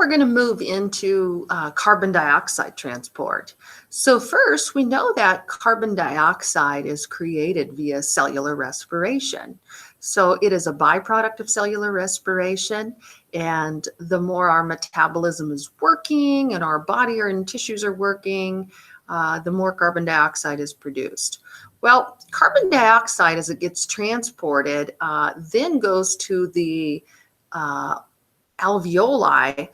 we're going to move into carbon dioxide transport. So first, we know that carbon dioxide is created via cellular respiration. So it is a byproduct of cellular respiration, and the more our metabolism is working and our body and tissues are working, the more carbon dioxide is produced. Well, carbon dioxide, as it gets transported, then goes to the alveoli.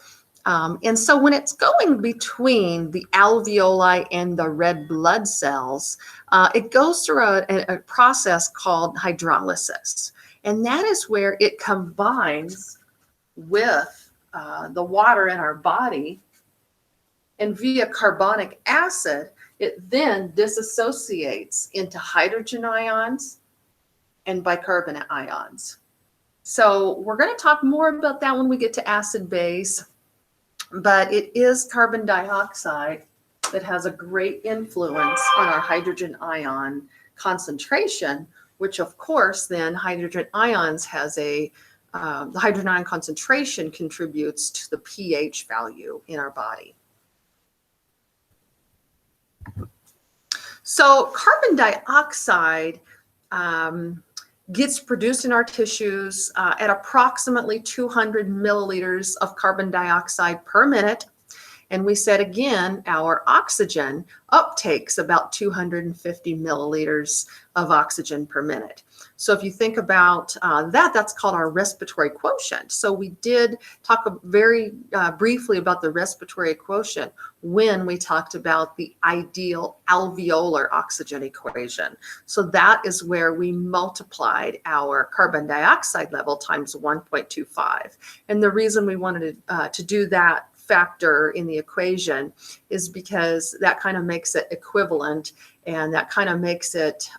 And so when it's going between the alveoli and the red blood cells, it goes through a process called hydrolysis. And that is where it combines with the water in our body, and via carbonic acid, it then disassociates into hydrogen ions and bicarbonate ions. So we're going to talk more about that when we get to acid base, but it is carbon dioxide that has a great influence on our hydrogen ion concentration, which of course then hydrogen ions has the hydrogen ion concentration contributes to the pH value in our body. So carbon dioxide gets produced in our tissues at approximately 200 milliliters of carbon dioxide per minute. And we said again, our oxygen uptakes about 250 milliliters of oxygen per minute. So if you think about that's called our respiratory quotient. So we did talk very briefly about the respiratory quotient when we talked about the ideal alveolar oxygen equation. So that is where we multiplied our carbon dioxide level times 1.25. And the reason we wanted to do that factor in the equation is because that kind of makes it equivalent, and that kind of makes it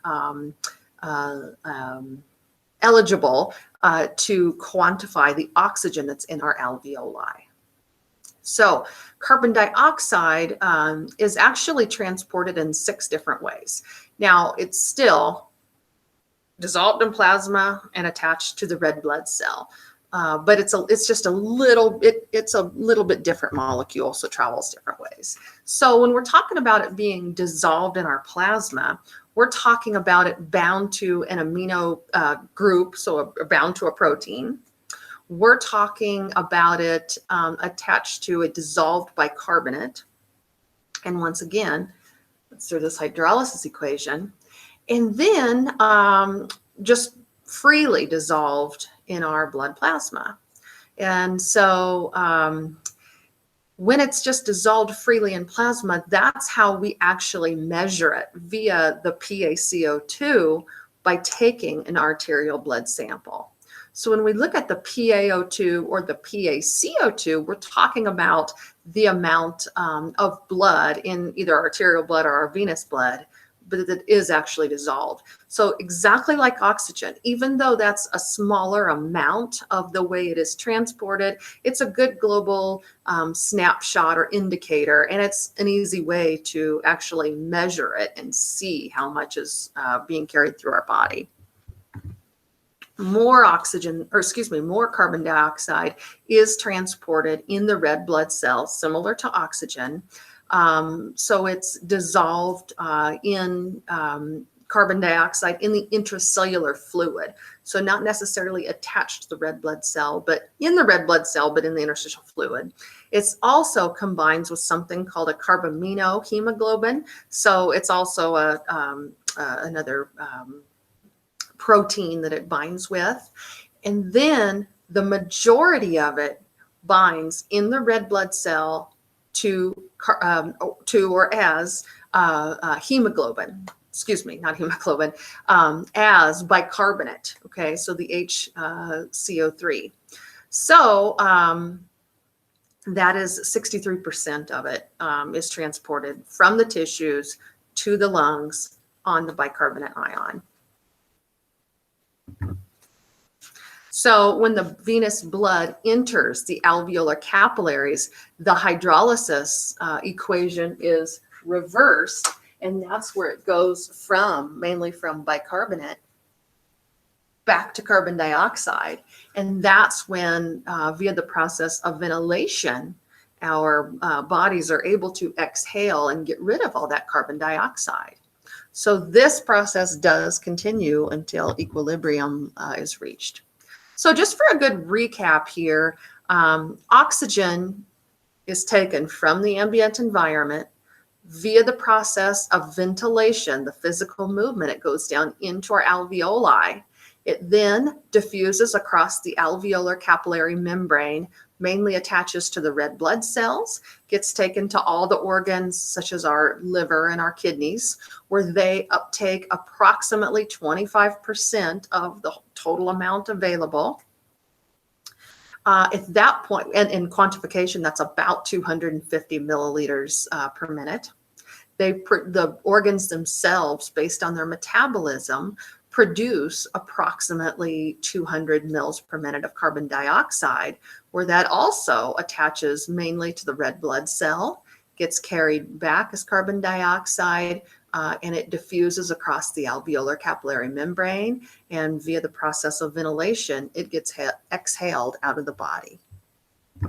eligible to quantify the oxygen that's in our alveoli. So carbon dioxide is actually transported in 6 different ways. Now, it's still dissolved in plasma and attached to the red blood cell. But it's just a little bit different molecule, so it travels different ways. So when we're talking about it being dissolved in our plasma, we're talking about it bound to an amino group, so bound to a protein. We're talking about it attached to a dissolved bicarbonate. And once again, it's through this hydrolysis equation. And then just freely dissolved in our blood plasma. And so when it's just dissolved freely in plasma, that's how we actually measure it via the PaCO2 by taking an arterial blood sample. So when we look at the PaO2 or the PaCO2, we're talking about the amount of blood in either arterial blood or our venous blood, but that is actually dissolved. So exactly like oxygen, even though that's a smaller amount of the way it is transported, it's a good global snapshot or indicator, and it's an easy way to actually measure it and see how much is being carried through our body. More carbon dioxide is transported in the red blood cells, similar to oxygen. So it's dissolved in carbon dioxide in the intracellular fluid. So not necessarily attached to the red blood cell, but in the red blood cell, but in the interstitial fluid. It's also combines with something called a carbaminohemoglobin. So it's also another protein that it binds with. And then the majority of it binds in the red blood cell to or as hemoglobin, not hemoglobin, as bicarbonate, okay, so the HCO3. So that is 63% of it is transported from the tissues to the lungs on the bicarbonate ion. So when the venous blood enters the alveolar capillaries, the hydrolysis equation is reversed, and that's where it goes from, mainly from bicarbonate, back to carbon dioxide. And that's when, via the process of ventilation, our bodies are able to exhale and get rid of all that carbon dioxide. So this process does continue until equilibrium is reached. So just for a good recap here, oxygen is taken from the ambient environment via the process of ventilation, the physical movement. It goes down into our alveoli. It then diffuses across the alveolar capillary membrane, mainly attaches to the red blood cells, gets taken to all the organs such as our liver and our kidneys, where they uptake approximately 25% of the total amount available. At that point, and in quantification, that's about 250 milliliters per minute. The organs themselves, based on their metabolism, produce approximately 200 mils per minute of carbon dioxide, where that also attaches mainly to the red blood cell, gets carried back as carbon dioxide, and it diffuses across the alveolar capillary membrane, and via the process of ventilation, it gets exhaled out of the body.